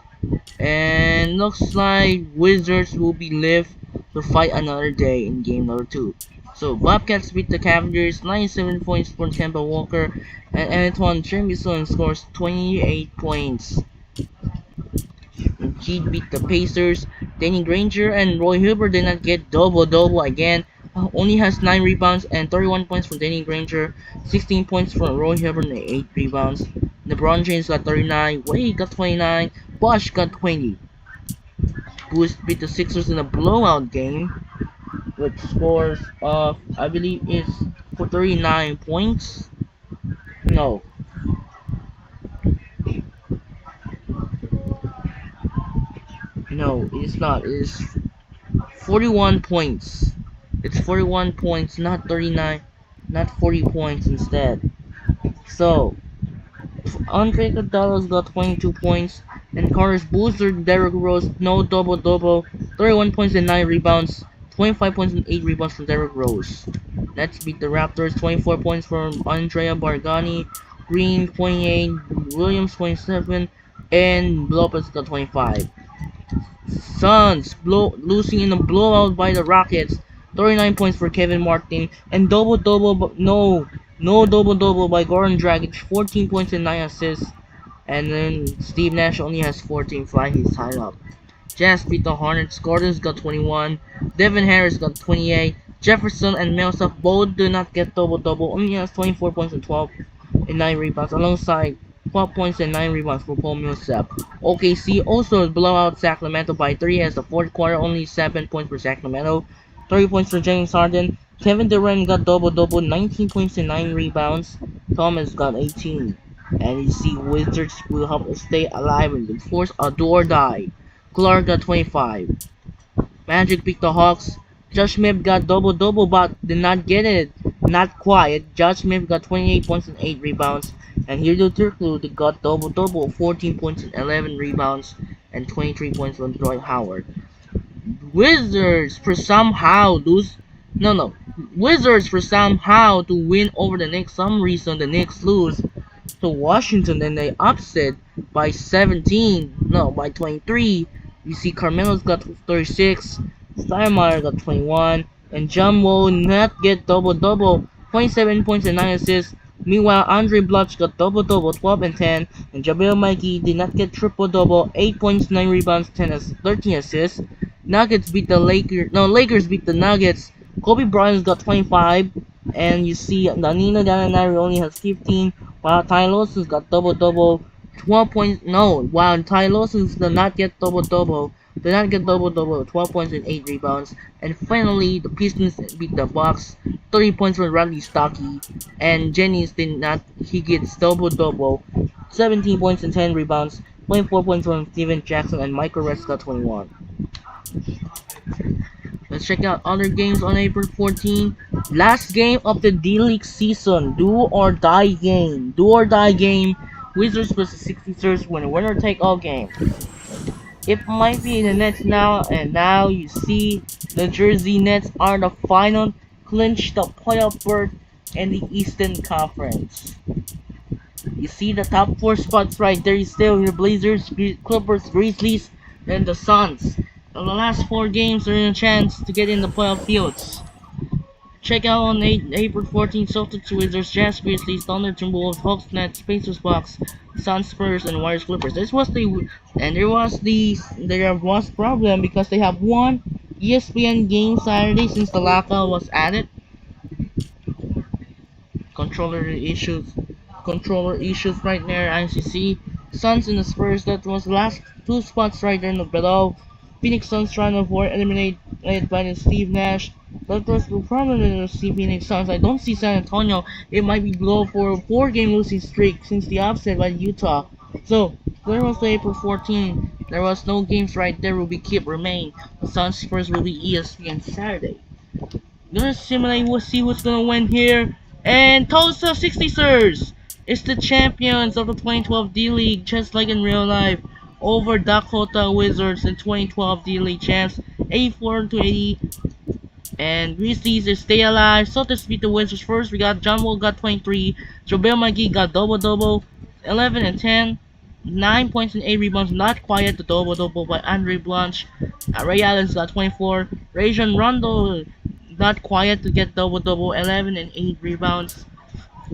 And looks like Wizards will be live to fight another day in game number 2. So Bobcats beat the Cavaliers 97 points for Kemba Walker, and Antoine Jamison scores 28 points. Heat beat the Pacers. Danny Granger and Roy Hibbert did not get double-double again. Only has 9 rebounds and 31 points from Danny Granger, 16 points from Roy Hibbert and 8 rebounds. LeBron James got 39, Wade got 29, Bosh got 20. Boost beat the Sixers in a blowout game with scores of, I believe, is for 39 points. No. No, it's not. It's 41 points. It's 41 points, not 39, not 40 points instead. So, Andre Iguodala's got 22 points, and Carter's booster Derrick Rose, no double-double, 31 points and 9 rebounds, 25 points and 8 rebounds from Derrick Rose. Let's beat the Raptors, 24 points from Andrea Bargnani, Green 28, Williams 27, and Lopez got 25. Suns losing in a blowout by the Rockets, 39 points for Kevin Martin, and double-double, no double-double by Goran Dragic, 14 points and 9 assists. And then Steve Nash only has 14, flying his tied up. Jazz beat the Hornets, Gordon's got 21, Devin Harris got 28, Jefferson and Millsap both do not get double-double, only has 24 points and 12 and 9 rebounds, alongside 12 points and 9 rebounds for Paul Millsap. OKC also blow out Sacramento by 3 as the fourth quarter, only 7 points for Sacramento, 30 points for James Harden. Kevin Durant got double-double, 19 points and 9 rebounds. Thomas got 18. And you see Wizards will help us stay alive and force a do or die. Clark got 25. Magic beat the Hawks. Josh Smith got double-double but did not get it. Not quite. Josh Smith got 28 points and 8 rebounds. And Hedo Turkoglu got double-double, 14 points and 11 rebounds, and 23 points from Dwight Howard. Wizards for somehow Wizards for somehow to win over the Knicks. Some reason the Knicks lose to Washington, and they upset by 23. You see Carmelo's got 36, Steinmeier got 21, and John Wall not get double-double, 27 points and 9 assists. Meanwhile, Andre Bluch got double-double, 12 and 10, and JaVale McGee did not get triple-double, 8 points, 9 rebounds, 13 assists. Lakers beat the Nuggets. Kobe Bryant got 25, and you see Danilo Gallinari only has 15, while Ty Lawson's got double-double, 12 points. No, while Ty Lawson's did not get double-double, 12 points and 8 rebounds. And finally, the Pistons beat the Bucks, 30 points from Radley Stocky, and Jennings he gets double-double, 17 points and 10 rebounds, 24 points from Steven Jackson, and Michael Reds got 21. Let's check out other games on April 14. Last game of the D-League season, do or die game. Wizards vs 66ers win a winner-take-all game. It might be the Nets now, and now you see the Jersey Nets are the final clinch the playoff berth in the Eastern Conference. You see the top 4 spots right there. You still your Blazers, Clippers, Grizzlies, and the Suns. And the last 4 games are in a chance to get in the playoff fields. Check out on April 14th, Celtics, Wizards, Jazz, Grizzlies, Thunder, Timberwolves, Hawks, Nets, Pacers, Bucks, Suns, Spurs, and Warriors, Clippers. There was problem because they have one ESPN game Saturday since the lockout was added. Controller issues right there. ICC, Suns and the Spurs. That was the last 2 spots right there in the below. Phoenix Suns trying to avoid eliminated by the Steve Nash Lakers will probably see Phoenix Suns. I don't see San Antonio. It might be blow for a 4-game losing streak since the upset by Utah. So there was the April 14. There was no games right there. Will be keep remain. The Suns Spurs will be ESPN Saturday. Gonna simulate. We'll see who's gonna win here. And Tulsa 66ers is the champions of the 2012 D-League, just like in real life, over Dakota Wizards in 2012 D-League champs, 84-80. And Grizzlies is stay alive. Celtics beat the Wizards first. We got John Wall got 23. JaVale McGee got double-double, 11 and 10. 9 points and 8 rebounds, not quite the double-double by Andre Blanche. Ray Allen's got 24. Rajon Rondo not quiet to get double-double, 11 and 8 rebounds.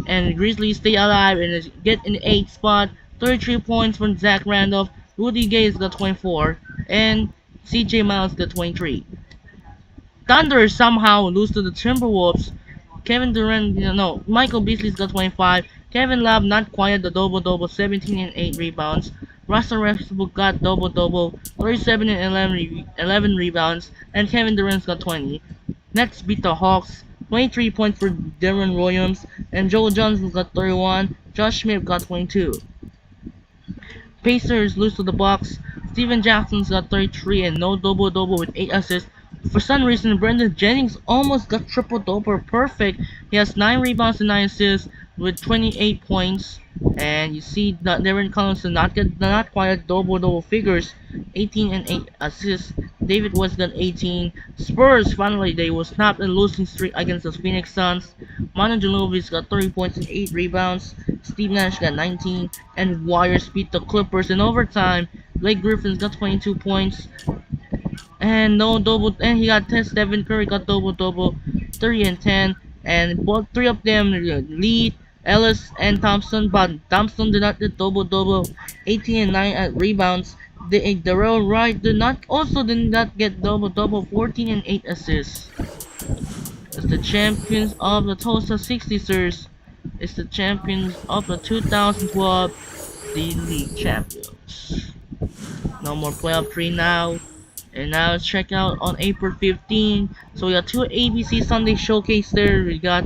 And the Grizzlies stay alive and get in the 8th spot. 33 points from Zach Randolph. Rudy Gay's got 24. And CJ Miles got 23. Thunder somehow lose to the Timberwolves. Kevin Durant, Michael Beasley's got 25. Kevin Love not quiet the double-double, 17 and 8 rebounds. Russell Westbrook got double-double, 37 and 11 rebounds. And Kevin Durant's got 20. Nets beat the Hawks, 23 points for Deron Williams. And Joe Johnson got 31. Josh Smith got 22. Pacers lose to the Bucks. Steven Jackson's got 33 and no double-double with 8 assists. For some reason, Brendan Jennings almost got triple-double perfect. He has 9 rebounds and 9 assists with 28 points. And you see that Darren Collison not quite double-double figures, 18 and 8 assists. David West got 18. Spurs finally they will snap a losing streak against the Phoenix Suns. Manu Ginobili's got 30 points and 8 rebounds. Steve Nash got 19. And Warriors beat the Clippers in overtime. Blake Griffin's got 22 points. And no double, and he got 10. Stephen Curry got double-double, 30 and 10. And both 3 of them lead. Ellis and Thompson, but Thompson did not get double-double, 18 and 9 at rebounds. Darrell Wright did not get double-double, 14 and 8 assists. As the champions of the Tulsa 66ers, is the champions of the 2012 D-League champions. No more playoff 3 now. And now let's check out on April 15. So we got 2 ABC Sunday Showcase there. We got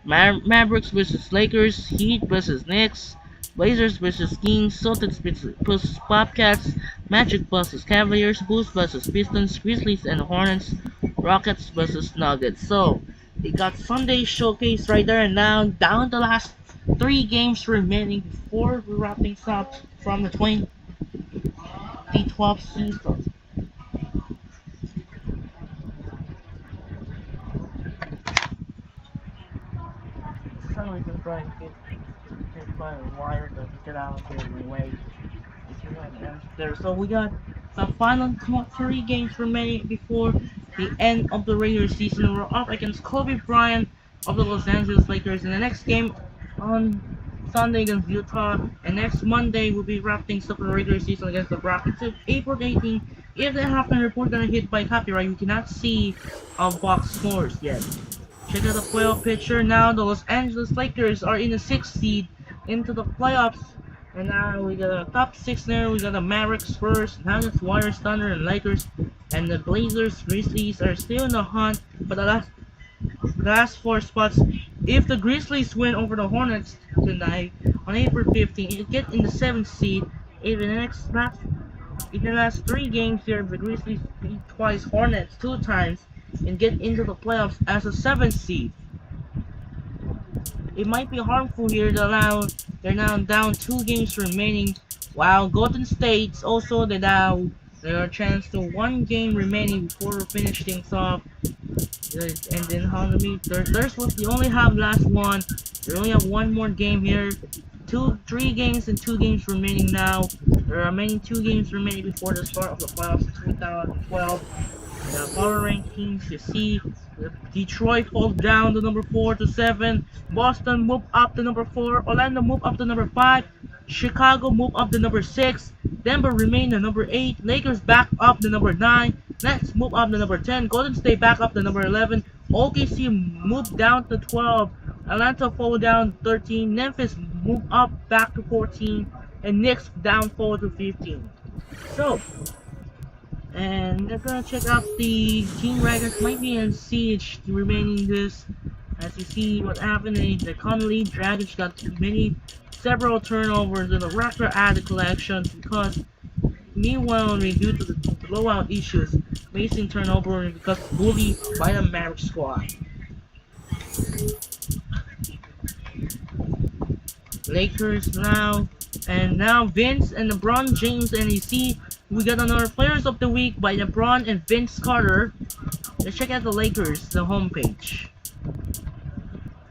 Mavericks versus Lakers, Heat versus Knicks, Blazers versus Kings, Celtics versus Bobcats, Magic versus Cavaliers, Bulls versus Pistons, Grizzlies and Hornets, Rockets versus Nuggets. So we got Sunday Showcase right there, and now down the last 3 games remaining before we wrap things up from the 2012 season. We can try and get by a wire to get out of there anyway. There. So we got the final 3 games remaining before the end of the regular season. We're up against Kobe Bryant of the Los Angeles Lakers in the next game on Sunday against Utah, and next Monday we'll be wrapping up the regular season against the Rockets. April 18th, if the halftime report gonna hit by copyright, we cannot see box scores yet. Check out the playoff picture now. The Los Angeles Lakers are in the 6th seed into the playoffs. And now we got a top 6 there. We got the Mavericks, Spurs, Nuggets, Warriors, Thunder, and Lakers. And the Blazers, Grizzlies are still in the hunt for the last 4 spots. If the Grizzlies win over the Hornets tonight on April 15th, it'll get in the 7th seed. In the last 3 games here, the Grizzlies beat twice, Hornets 2 times, and get into the playoffs as a 7th seed. It might be harmful here to allow they're now down 2 games remaining, while Golden State's also there are a chance to 1 game remaining before we finish things off. And then there's what they only have last one. They only have 1 more game here. 3 games and 2 games remaining now. There are remaining 2 games remaining before the start of the playoffs in 2012. The power rankings, you see Detroit falls down to number 4 to 7. Boston move up to number 4. Orlando move up to number 5. Chicago move up to number 6. Denver remain at number 8. Lakers back up to number 9. Nets move up to number 10. Golden State back up to number 11. OKC move down to 12. Atlanta fall down to 13. Memphis move up back to 14. And Knicks down fall to 15. So And they're gonna check out the team records. Might be in siege remaining this. As you see what happened, the Connolly Dragic got several turnovers in the record added collection because meanwhile, due to the blowout issues, facing turnover because bullied by the Maverick squad. Lakers now, and now Vince and LeBron James, and you see we got another Players of the Week by LeBron and Vince Carter. Let's check out the Lakers, the homepage.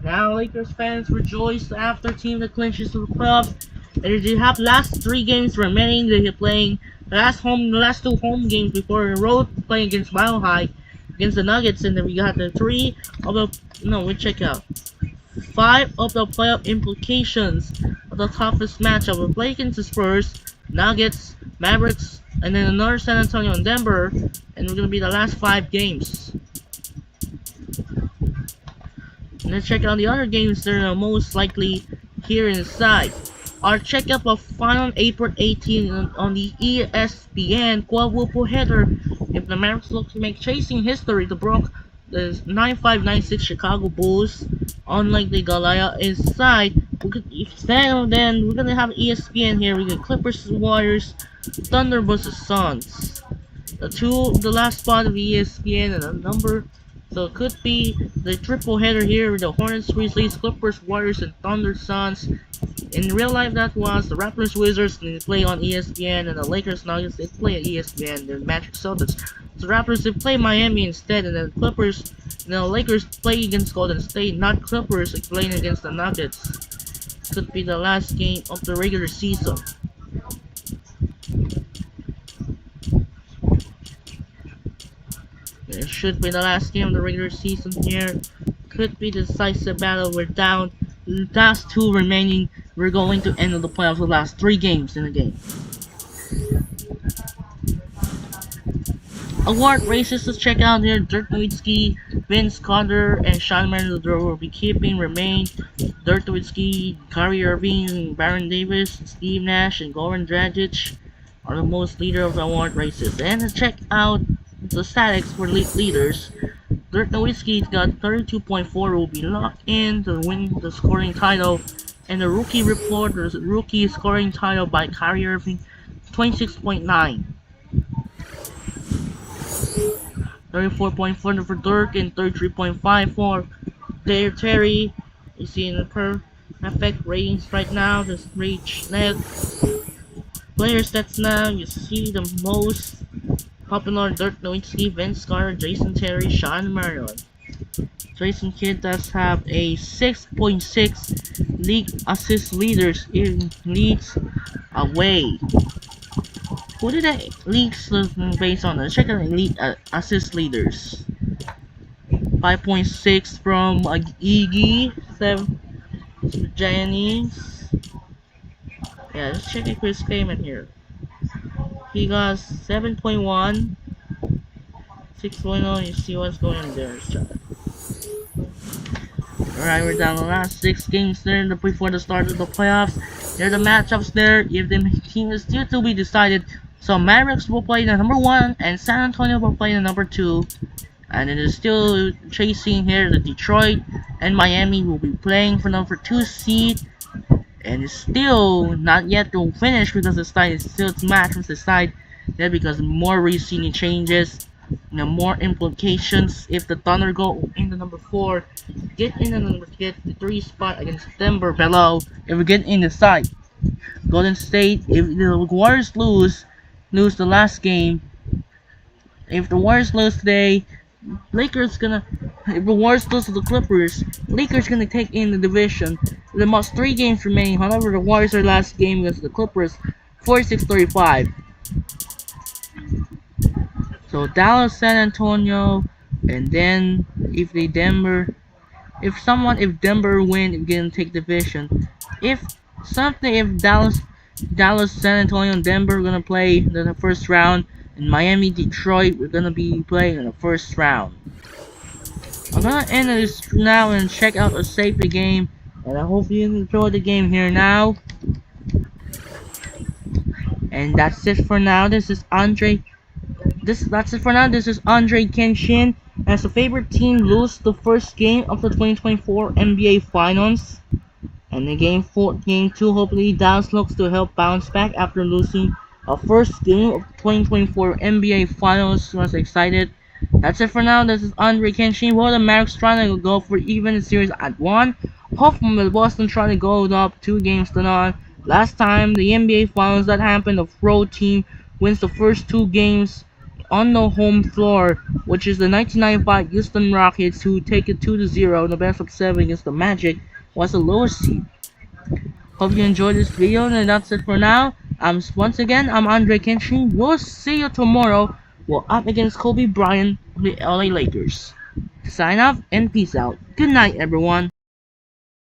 Now Lakers fans rejoice after team that clinches to the playoffs. And they have last 3 games remaining. They are playing the last 2 home games before the road playing against Mile High, against the Nuggets, and then we got the 3 of the we check out 5 of the playoff implications of the toughest matchup. We play against the Spurs, Nuggets, Mavericks, and then another San Antonio and Denver, and we're gonna be the last 5 games. Let's check out the other games that are most likely here inside. Our checkup of final April 18 on the ESPN quadruple header. If the Mavericks look to make chasing history to broke the 95-96 Chicago Bulls, unlike the Goliath inside, then we're gonna have ESPN here. We got Clippers, Warriors, Thunder vs Suns. The last spot of ESPN and a number. So it could be the triple header here with the Hornets, Grizzlies, Clippers, Warriors, and Thunder, Suns. In real life, that was the Raptors, Wizards, they play on ESPN, and the Lakers, Nuggets, they play at ESPN. The Magic, Celtics. So the Raptors, they play Miami instead, and then Clippers, and the Lakers play against Golden State, not Clippers playing against the Nuggets. Could be the last game of the regular season. It should be the last game of the regular season here. Could be the decisive battle. We're down. Last 2 remaining. We're going to end the playoffs with the last 3 games in the game. Award races to check out here. Dirk Nowitzki, Vince Carter, and Sean Merrill will be keeping remain. Dirk Nowitzki, Kyrie Irving, Baron Davis, Steve Nash, and Goran Dragic are the most leader of the award races. And to check out the statistics for leaders, Dirk Nowitzki's got 32.4, will be locked in to win the scoring title, and the rookie report, the rookie scoring title by Kyrie Irving, 26.9. 34.4 for Dirk and 33.5 for Terry. You see in the perfect ratings right now, just reach next player stats now. You see the most popular: Dirk Nowitzki, Vince Carter, Jason Terry, Sean Marion. Jason Kidd does have a 6.6 league assist leaders in leagues away. Who did that leagues based on? Let's check out elite assist leaders. 5.6 from Iggy, 7 Giannis. Yeah, let's check out Chris Kaman here. He got 7.1, 6.0. You see what's going on there. Alright, we're down the last 6 games there before the start of the playoffs. There are the matchups there. If the team is still to be decided. So Mavericks will play the number 1 and San Antonio will play the number 2. And it is still chasing here the Detroit and Miami will be playing for number 2 seed. And it's still not yet to finish because the side is still to match with the side there because more reseeding changes, more implications. If the Thunder go in the number 4, get the 3 spot against Denver below. If we get in the side, Golden State. If the Warriors lose the last game, if the Warriors lose today, if the Warriors lose to the Clippers, Lakers gonna take in the division. The most 3 games remaining. However, the Warriors are last game against the Clippers, 46-35. So Dallas, San Antonio, and then if Denver win, it's gonna take division. If Dallas, San Antonio, and Denver are gonna play in the first round, and Miami, Detroit, we're gonna be playing in the first round. I'm gonna end this now and check out a safety game, and I hope you enjoy the game here now. And that's it for now. This is Andre That's it for now. This is Andre Kenshin. As the favorite team lose the first game of the 2024 NBA Finals, and in game 2, hopefully Dallas looks to help bounce back after losing a first game of the 2024 NBA Finals. Was excited. That's it for now. This is Andre Kenshin. Well, the Mavericks trying to go for even the series at 1. Hopefully Boston trying to go up 2 games to none. Last time the NBA Finals that happened, the road team wins the first 2 games on the home floor, which is the 1995 Houston Rockets, who take it 2-0 in the best of 7 against the Magic, was the lowest seed. Hope you enjoyed this video, and that's it for now. Once again, I'm Andre Kenshin. We'll see you tomorrow. We're up against Kobe Bryant of the LA Lakers. Sign off and peace out. Good night, everyone.